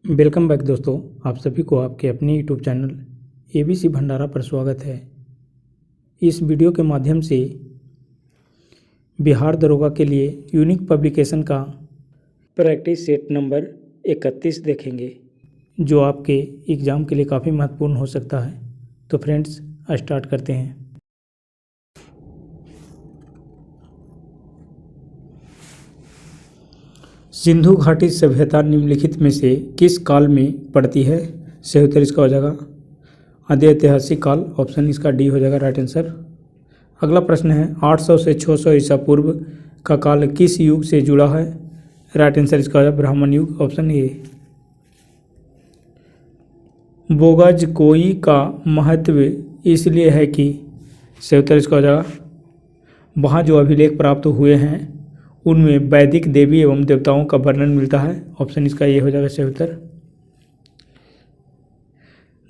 Welcome back दोस्तों, आप सभी को आपके अपने यूट्यूब चैनल एबीसी भंडारा पर स्वागत है। इस वीडियो के माध्यम से बिहार दरोगा के लिए यूनिक पब्लिकेशन का प्रैक्टिस सेट नंबर 31 देखेंगे, जो आपके एग्ज़ाम के लिए काफ़ी महत्वपूर्ण हो सकता है। तो फ्रेंड्स, स्टार्ट करते हैं। सिंधु घाटी सभ्यता निम्नलिखित में से किस काल में पड़ती है? सही उत्तर इसका हो जाएगा आद्य ऐतिहासिक काल। ऑप्शन इसका डी हो जाएगा राइट आंसर। अगला प्रश्न है 800 से 600 ईसा पूर्व का काल किस युग से जुड़ा है? राइट आंसर इसका हो जाएगा ब्राह्मण युग। Option A. बोगाजकोई का महत्व इसलिए है कि सही उत्तर इसका हो जाएगा वहाँ जो अभिलेख प्राप्त हुए हैं उनमें वैदिक देवी एवं देवताओं का वर्णन मिलता है। ऑप्शन इसका ये हो जाएगा सही उत्तर।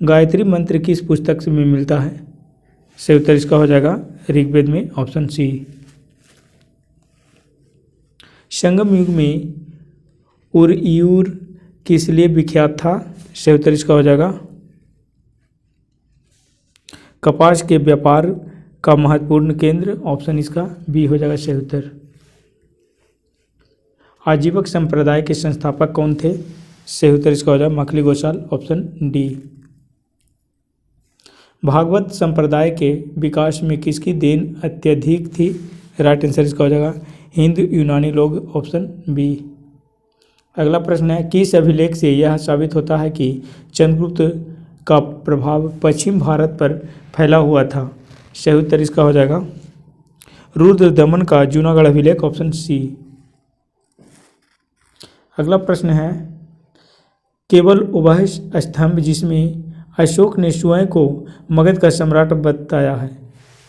गायत्री मंत्र किस पुस्तक में मिलता है? सही उत्तर इसका हो जाएगा ऋग्वेद में। Option C. संगम युग में उरयूर किस लिए विख्यात था? सही उत्तर इसका हो जाएगा कपास के व्यापार का महत्वपूर्ण केंद्र। ऑप्शन इसका बी हो जाएगा सही उत्तर। आजीवक संप्रदाय के संस्थापक कौन थे? सही उत्तर इसका हो जाएगा माखली गोसाल। Option D. भागवत संप्रदाय के विकास में किसकी देन अत्यधिक थी? राइट आंसर इसका हो जाएगा हिंदू यूनानी लोग। Option B. अगला प्रश्न है किस अभिलेख से यह साबित होता है कि चंद्रगुप्त का प्रभाव पश्चिम भारत पर फैला हुआ था? सही उत्तर इसका हो जाएगा रुद्रदमन का जूनागढ़ अभिलेख। Option C. अगला प्रश्न है केवल उभय स्तंभ जिसमें अशोक ने स्वयं को मगध का सम्राट बताया है?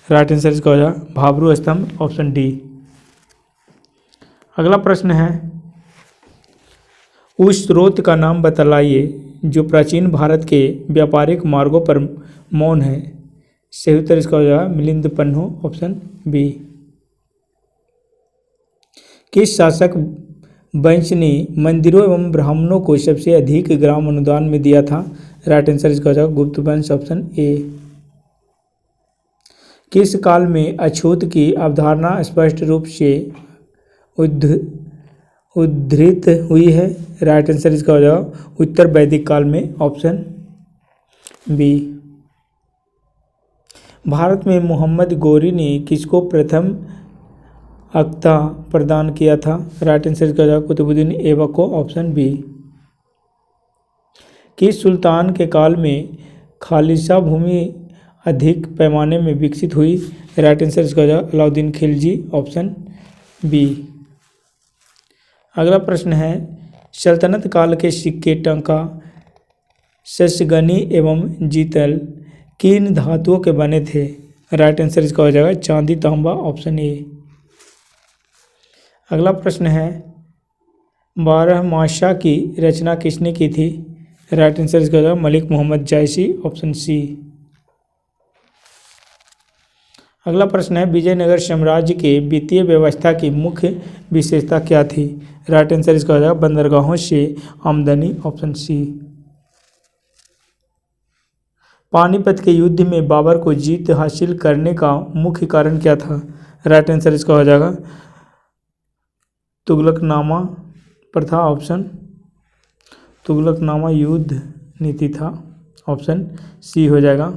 राइट आंसर इसका हो जाएगा भाब्रू स्तंभ। Option D. अगला प्रश्न है उस स्रोत का नाम बतलाइए जो प्राचीन भारत के व्यापारिक मार्गों पर मौन है। सही उत्तर इसका हो जाएगा मिलिंद पन्हो। Option B. किस शासक वंश ने मंदिरों एवं ब्राह्मणों को सबसे अधिक ग्राम अनुदान में दिया था? राइट आंसर इसका हो जाएगा गुप्त वंश। Option A. किस काल में अछूत की अवधारणा स्पष्ट रूप से उद्धृत हुई है? राइट आंसर इसका हो जाएगा उत्तर वैदिक काल में। Option B. भारत में मोहम्मद गौरी ने किसको प्रथम अक्ता प्रदान किया था? राइट आंसर इसका हो जाएगा कुतुबुद्दीन ऐबक को। Option B. किस सुल्तान के काल में खालिसा भूमि अधिक पैमाने में विकसित हुई? राइट आंसर इसका हो जाएगा अलाउद्दीन खिलजी। Option B. अगला प्रश्न है सल्तनत काल के सिक्के टंका शस्यगनी एवं जीतल किन धातुओं के बने थे? राइट आंसर इसका हो जाएगा चांदी तांबा। Option A. अगला प्रश्न है बारहमासा की रचना किसने की थी? राइट आंसर इसका हो जाएगा मलिक मोहम्मद जायसी। Option C. अगला प्रश्न है विजयनगर साम्राज्य के वित्तीय व्यवस्था की मुख्य विशेषता क्या थी? राइट आंसर इसका हो जाएगा बंदरगाहों से आमदनी। Option C. पानीपत के युद्ध में बाबर को जीत हासिल करने का मुख्य कारण क्या था? राइट आंसर इसका हो जाएगा तुगलकनामा प्रथा। ऑप्शन तुगलकनामा युद्ध नीति था। ऑप्शन सी हो जाएगा।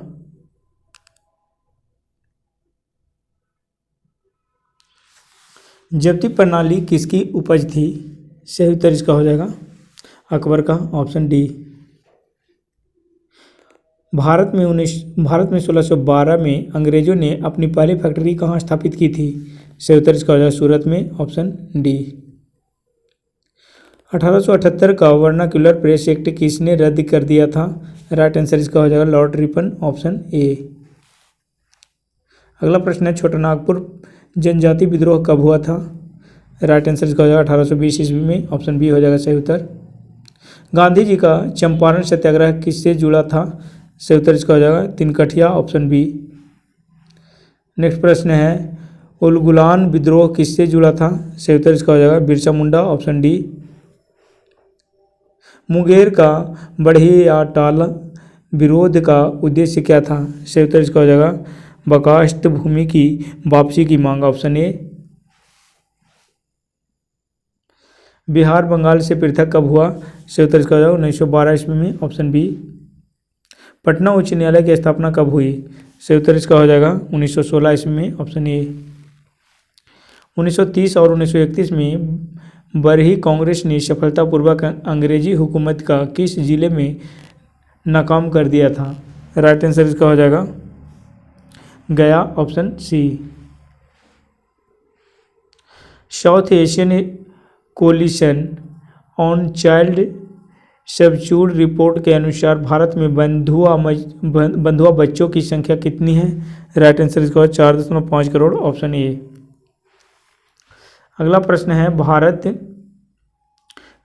जब्ती प्रणाली किसकी उपज थी? सही उत्तर इसका हो जाएगा अकबर का। Option D. भारत में 1612 में अंग्रेजों ने अपनी पहली फैक्ट्री कहाँ स्थापित की थी? सही उत्तर इसका हो जाएगा सूरत में। Option D. 1878 का वर्नाक्युलर प्रेस एक्ट किसने रद्द कर दिया था? राइट आंसर इसका हो जाएगा लॉर्ड रिपन। Option A. अगला प्रश्न है छोटा नागपुर जनजाति विद्रोह कब हुआ था? राइट आंसर इसका हो जाएगा 1820 ईस्वी में। ऑप्शन बी हो जाएगा सही उत्तर। गांधी जी का चंपारण सत्याग्रह किससे जुड़ा था? सही उत्तर इसका हो जाएगा तिनकठिया। Option B. नेक्स्ट प्रश्न है उलगुलान विद्रोह किससे जुड़ा था? सही उत्तर इसका हो जाएगा बिरसा मुंडा। Option D. मुंगेर का बढ़ियाटाला विरोध का उद्देश्य क्या था? सही उत्तर इसका हो जाएगा बकाष्ठ भूमि की वापसी की मांग। Option A. बिहार बंगाल से पृथक कब हुआ? सही उत्तर इसका हो जाएगा 1912 ईस्वी में। Option B. पटना उच्च न्यायालय की स्थापना कब हुई? सही उत्तर इसका हो जाएगा 1916 ईस्वी में। Option A. 1930 और 1931 में बरही कांग्रेस ने सफलतापूर्वक अंग्रेजी हुकूमत का किस जिले में नाकाम कर दिया था? राइट आंसर इसका हो जाएगा Gaya. Option C. South Asian Coalition on Child Servitude Report के अनुसार भारत में बंधुआ बच्चों की संख्या कितनी है? राइट आंसर इसका 4.5 करोड़। Option A. अगला प्रश्न है भारत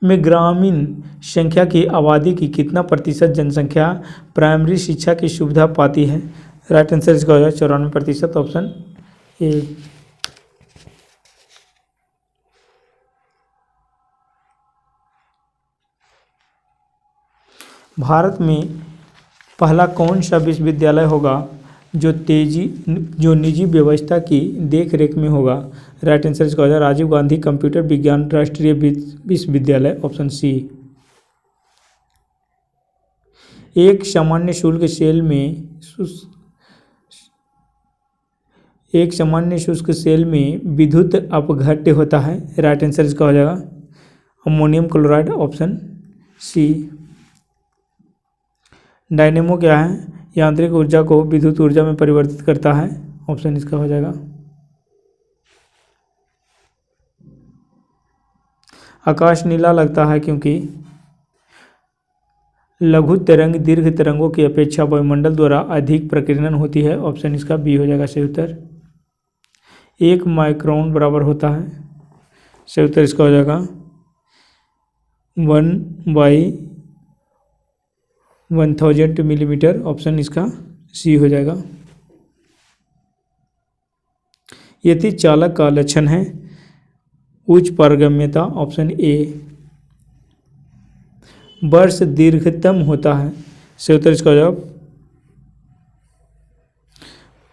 में ग्रामीण संख्या की आबादी की कितना प्रतिशत जनसंख्या प्राइमरी शिक्षा की सुविधा पाती है? राइट आंसर इसका हो जाएगा 94%। Option A. भारत में पहला कौन सा विश्वविद्यालय होगा जो निजी व्यवस्था की देखरेख में होगा? राइट आंसर इसका हो जाएगा राजीव गांधी कंप्यूटर विज्ञान राष्ट्रीय विश्वविद्यालय। Option C. एक सामान्य शुष्क सेल में विद्युत अपघट्य होता है। राइट आंसर इसका हो जाएगा ammonium chloride. Option C. Dynamo क्या है? यांत्रिक ऊर्जा को विद्युत ऊर्जा में परिवर्तित करता है। ऑप्शन इसका हो जाएगा आकाश नीला लगता है क्योंकि लघु तरंग दीर्घ तरंगों की अपेक्षा वायुमंडल द्वारा अधिक प्रकीर्णन होती है। ऑप्शन इसका बी हो जाएगा सही उत्तर। 1 माइक्रोन बराबर होता है। सही उत्तर इसका हो जाएगा 1/1000 मिलीमीटर। ऑप्शन इसका सी हो जाएगा। यदि चालक का लक्षण है उच्च पारगम्यता। Option A. वर्ष दीर्घतम होता है। सही उत्तर इसका हो जाएगा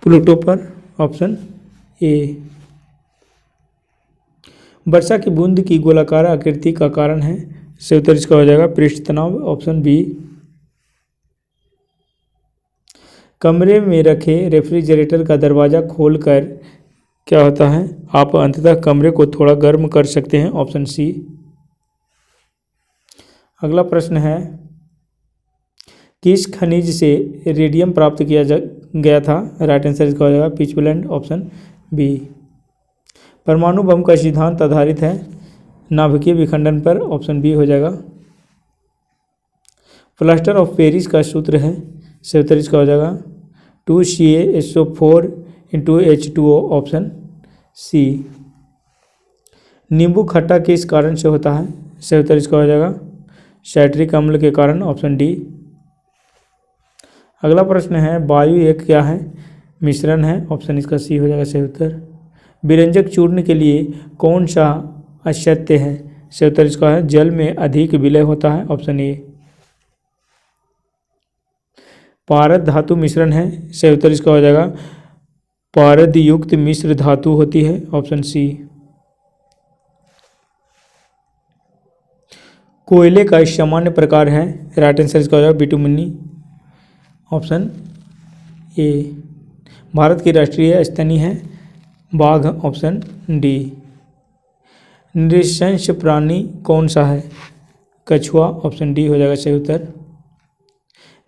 प्लूटो पर। Option A. वर्षा की बूंद की गोलाकार आकृति का कारण है। सही उत्तर इसका हो जाएगा पृष्ठ तनाव। Option B. कमरे में रखे रेफ्रिजरेटर का दरवाज़ा खोलकर क्या होता है? आप अंततः कमरे को थोड़ा गर्म कर सकते हैं। Option C. अगला प्रश्न है किस खनिज से रेडियम प्राप्त किया गया था? राइट आंसर इसका हो जाएगा पिचब्लेंड। Option B. परमाणु बम का सिद्धांत आधारित है नाभिकीय विखंडन पर। ऑप्शन बी हो जाएगा। प्लास्टर ऑफ पेरिस का सूत्र है। सही उत्तर इसका हो जाएगा 2CaSO4 × H2O। Option C. नींबू खट्टा किस कारण से होता है? सही उत्तर इसका हो जाएगा साइट्रिक अम्ल के कारण। Option D. अगला प्रश्न है वायु एक क्या है? मिश्रण है। ऑप्शन इसका सी हो जाएगा सही उत्तर। विरंजक चूर्ण के लिए कौन सा असत्य है? सही उत्तर इसका है जल में अधिक विलय होता है। Option A. पारद धातु मिश्रण है। सही उत्तर इसका हो जाएगा पारद युक्त मिश्र धातु होती है। Option C. कोयले का सामान्य प्रकार है। राइट आंसर इसका हो जाएगा बिटुमिनी। Option A. भारत की राष्ट्रीय स्तनी है बाघ। Option D. नृशंस प्राणी कौन सा है? कछुआ। ऑप्शन डी हो जाएगा सही उत्तर।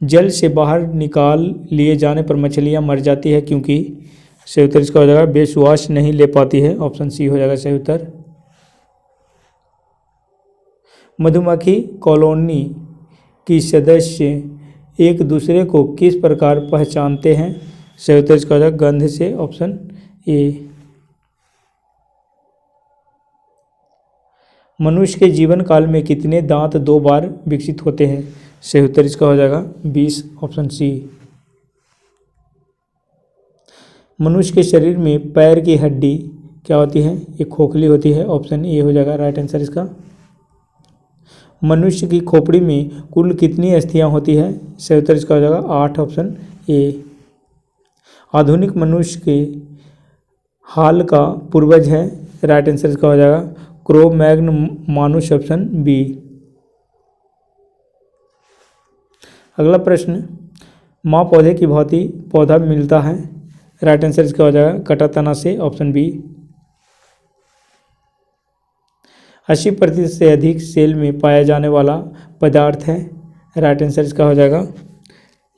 जल से बाहर निकाल लिए जाने पर मछलियां मर जाती है क्योंकि? सही उत्तर इसका हो जाएगा बेश्वास नहीं ले पाती है। ऑप्शन सी हो जाएगा सही उत्तर। मधुमक्खी कॉलोनी की सदस्य एक दूसरे को किस प्रकार पहचानते हैं? सही उत्तर इसका हो जाएगा गंध से। Option A. मनुष्य के जीवन काल में कितने दांत 2 बार विकसित होते हैं? सही उत्तर इसका हो जाएगा 20। Option C. मनुष्य के शरीर में पैर की हड्डी क्या होती है? एक खोखली होती है। ऑप्शन ए हो जाएगा राइट आंसर इसका। मनुष्य की खोपड़ी में कुल कितनी अस्थियां होती है? सही उत्तर इसका हो जाएगा 8, ऑप्शन ए। आधुनिक मनुष्य के हाल का पूर्वज है, राइट आंसर इसका हो जाएगा क्रो मैग्न मानुस, ऑप्शन बी। अगला प्रश्न, माँ पौधे की भांति पौधा मिलता है, राइट आंसर इसका हो जाएगा कटा तना से, ऑप्शन बी। 80% से अधिक सेल में पाया जाने वाला पदार्थ है, राइट आंसर इसका हो जाएगा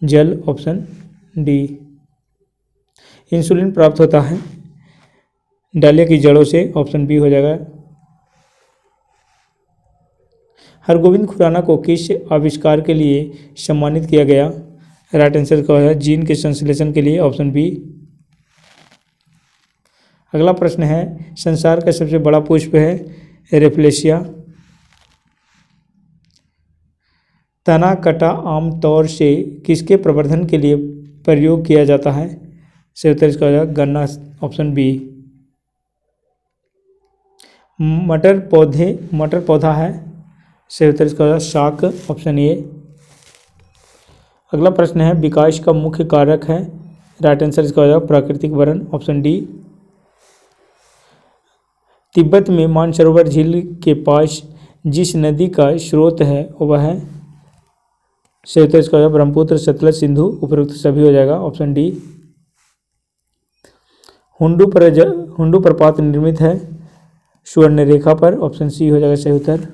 जल, ऑप्शन डी। इंसुलिन प्राप्त होता है डालिया की जड़ों से, ऑप्शन बी हो जाएगा। हरगोविंद खुराना को किस आविष्कार के लिए सम्मानित किया गया? राइट आंसर का है जीन के संश्लेषण के लिए, ऑप्शन बी। अगला प्रश्न है, संसार का सबसे बड़ा पुष्प है रेफलेशिया। तना कटा आमतौर से किसके प्रवर्धन के लिए प्रयोग किया जाता है? सही उत्तर इसका हो जाएगा गन्ना, ऑप्शन बी। मटर पौधा है, सही उत्तर इसका हो जाएगा शाक, ऑप्शन ए। अगला प्रश्न है, विकास का मुख्य कारक है, राइट आंसर इसका हो जाएगा प्राकृतिक वरण, ऑप्शन डी। तिब्बत में मानसरोवर झील के पास जिस नदी का स्रोत है वह है, सही उत्तर इसका हो जाएगा ब्रह्मपुत्र, सतलज, सिंधु, उपरोक्त सभी हो जाएगा, ऑप्शन डी। हुंडू प्रपात निर्मित है सुवर्णरेखा पर, ऑप्शन सी हो जाएगा सही उत्तर।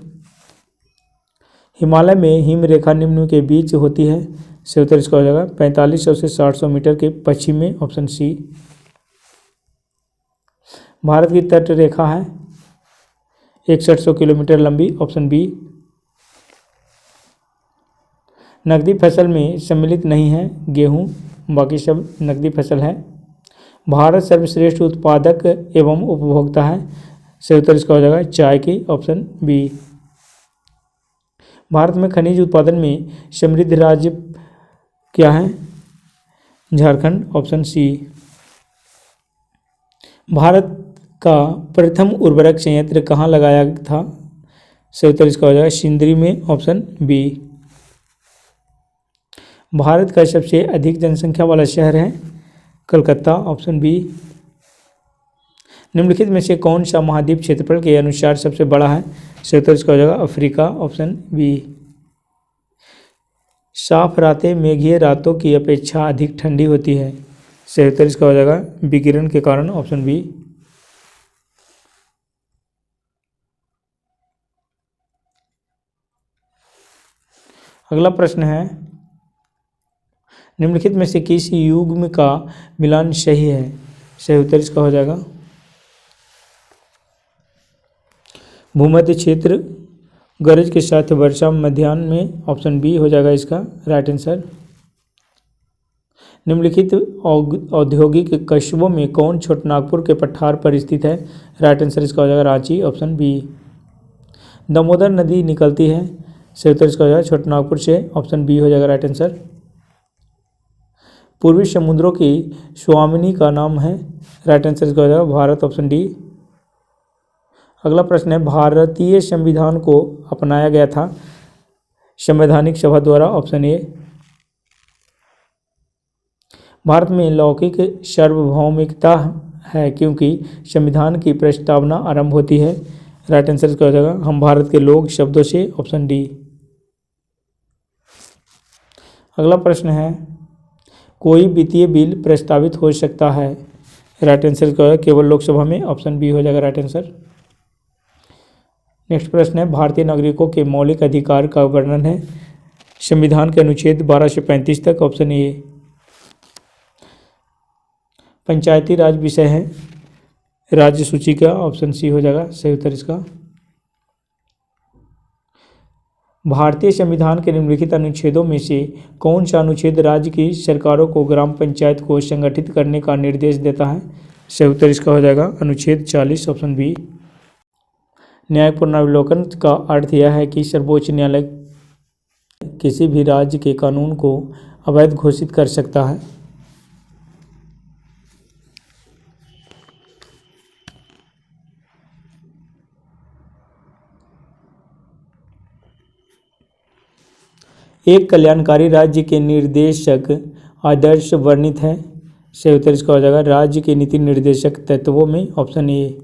हिमालय में हिम रेखा निम्न के बीच होती है, सही उत्तर इसका हो जाएगा 4500 से 700 मीटर के पश्चिम में, ऑप्शन सी। भारत की तट रेखा है 6100 किलोमीटर लंबी, ऑप्शन बी। नकदी फसल में सम्मिलित नहीं है गेहूं, बाकी सब नकदी फसल है। भारत सर्वश्रेष्ठ उत्पादक एवं उपभोक्ता है, सही उत्तर इसका हो जाएगा चाय की, ऑप्शन बी। भारत में खनिज उत्पादन में समृद्ध राज्य क्या है? Jharkhand, option C. भारत का प्रथम उर्वरक संयंत्र कहाँ लगाया था? सही उत्तर इसका हो जाएगा सिंदरी में, ऑप्शन बी। भारत का सबसे अधिक जनसंख्या वाला शहर है कलकत्ता, ऑप्शन बी। निम्नलिखित में से कौन सा महाद्वीप क्षेत्रफल के अनुसार सबसे बड़ा है? सही उत्तर इसका हो जाएगा अफ्रीका, ऑप्शन बी। साफ रातें मेघीय रातों की अपेक्षा अधिक ठंडी होती है, सही उत्तर इसका हो जाएगा विकिरण के कारण, ऑप्शन बी। अगला प्रश्न है, निम्नलिखित में से किस युग्म का मिलान सही है? सही उत्तर इसका हो जाएगा भूमध्य क्षेत्र, गरज के साथ वर्षा मध्याह्न में, ऑप्शन बी हो जाएगा इसका राइट आंसर। निम्नलिखित औद्योगिक कस्बों में कौन छोटानागपुर के पठार पर स्थित है? राइट आंसर इसका हो जाएगा रांची, ऑप्शन बी। दामोदर नदी निकलती है, सही उत्तर इसका हो जाएगा छोटानागपुर से, ऑप्शन बी हो जाएगा राइट आंसर। पूर्वी समुद्रों की स्वामिनी का नाम है, राइट आंसर इसका हो जाएगा भारत, ऑप्शन डी। अगला प्रश्न है, भारतीय संविधान को अपनाया गया था संवैधानिक सभा द्वारा, ऑप्शन ए। भारत में लौकिक सार्वभौमिकता है क्योंकि संविधान की प्रस्तावना आरंभ होती है, राइट आंसर इसका हो जाएगा हम भारत के लोग शब्दों से, ऑप्शन डी। अगला प्रश्न है, कोई वित्तीय बिल प्रस्तावित हो सकता है, राइट आंसर इसका होगा केवल लोकसभा में, ऑप्शन बी हो जाएगा राइट आंसर। नेक्स्ट प्रश्न है, भारतीय नागरिकों के मौलिक अधिकार का वर्णन है संविधान के अनुच्छेद 12 से 35 तक, ऑप्शन ए। पंचायती राज विषय है राज्य सूची का, ऑप्शन सी हो जाएगा सही उत्तर इसका। भारतीय संविधान के निम्नलिखित अनुच्छेदों में से कौन सा अनुच्छेद राज्य की सरकारों को ग्राम पंचायत को संगठित करने का निर्देश देता है? सही उत्तर इसका हो जाएगा अनुच्छेद 40, ऑप्शन बी। न्यायिक पुनरावलोकन का अर्थ यह है कि सर्वोच्च न्यायालय किसी भी राज्य के कानून को अवैध घोषित कर सकता है। एक कल्याणकारी राज्य के निर्देशक आदर्श वर्णित है। सही उत्तर इसका हो जाएगा राज्य के नीति निर्देशक तत्वों में, ऑप्शन ए।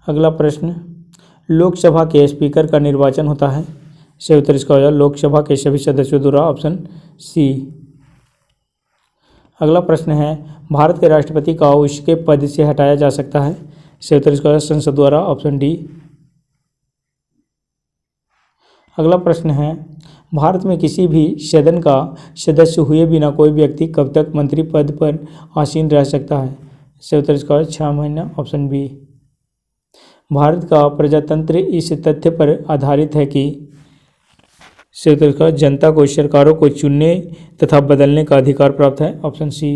अगला प्रश्न, लोकसभा के स्पीकर का निर्वाचन होता है। सही उत्तर इसका हो जाएगा लोकसभा के सभी सदस्यों द्वारा, ऑप्शन सी। अगला प्रश्न है, भारत के राष्ट्रपति को उसके पद से हटाया जा सकता है। सही उत्तर इसका हो जाएगा संसद द्वारा, ऑप्शन डी। अगला प्रश्न है, भारत में किसी भी सदन का सदस्य हुए बिना कोई व्यक्ति कब तक मंत्री पद पर आसीन रह सकता है। सही उत्तर इसका है 6 महीना, ऑप्शन बी। भारत का प्रजातंत्र इस तथ्य पर आधारित है कि सही उत्तर इसका जनता को सरकारों को चुनने तथा बदलने का अधिकार प्राप्त है, ऑप्शन सी।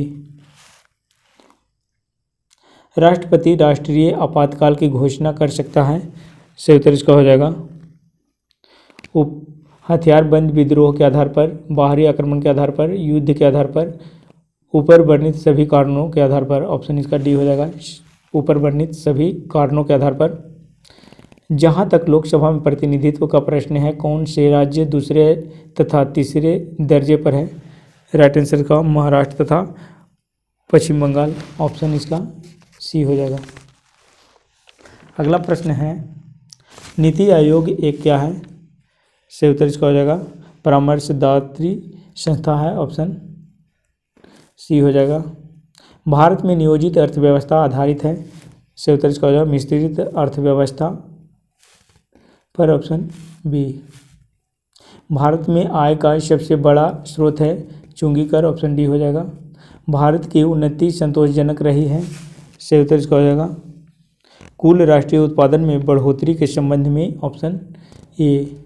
राष्ट्रपति राष्ट्रीय आपातकाल की घोषणा कर सकता है। सही उत्तर इसका हो जाएगा हथियारबंद विद्रोह के आधार पर, बाहरी आक्रमण के आधार पर, युद्ध के आधार पर, ऊपर वर्णित सभी कारणों के आधार पर, ऑप्शन इसका डी हो जाएगा ऊपर वर्णित सभी कारणों के आधार पर। जहां तक लोकसभा में प्रतिनिधित्व का प्रश्न है, कौन से राज्य दूसरे तथा तीसरे दर्जे पर है। राइट आंसर का महाराष्ट्र तथा पश्चिम बंगाल, ऑप्शन इसका सी हो जाएगा। अगला प्रश्न है, नीति आयोग एक क्या है। सही उत्तर इसका हो जाएगा परामर्शदात्री संस्था है, ऑप्शन सी हो जाएगा। भारत में नियोजित अर्थव्यवस्था आधारित है। सही उत्तर इसका हो जाएगा मिश्रित अर्थव्यवस्था पर, ऑप्शन बी। भारत में आय का सबसे बड़ा स्रोत है चुंगी कर, ऑप्शन डी हो जाएगा। भारत की उन्नति संतोषजनक रही है। सही उत्तर इसका हो जाएगा कुल राष्ट्रीय उत्पादन में बढ़ोतरी के संबंध में, ऑप्शन ए।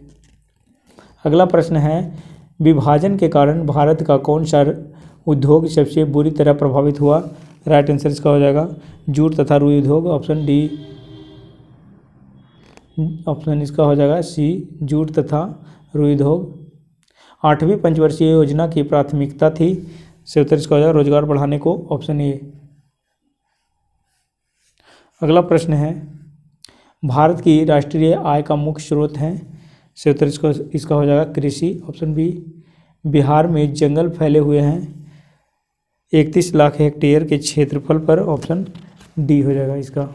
अगला प्रश्न है, विभाजन के कारण भारत का कौन सा उद्योग सबसे बुरी तरह प्रभावित हुआ। राइट आंसर इसका हो जाएगा जूट तथा रुई उद्योग, ऑप्शन डी। ऑप्शन इसका हो जाएगा सी, जूट तथा रुई उद्योग। 8वीं पंचवर्षीय योजना की प्राथमिकता थी। सही उत्तर इसका हो जाएगा रोजगार बढ़ाने को, ऑप्शन ए। अगला प्रश्न है, भारत की राष्ट्रीय आय का मुख्य स्रोत है। सही उत्तर इसका हो जाएगा कृषि, ऑप्शन बी। बिहार में जंगल फैले हुए हैं 31 लाख हेक्टेयर के क्षेत्रफल पर, ऑप्शन डी हो जाएगा इसका।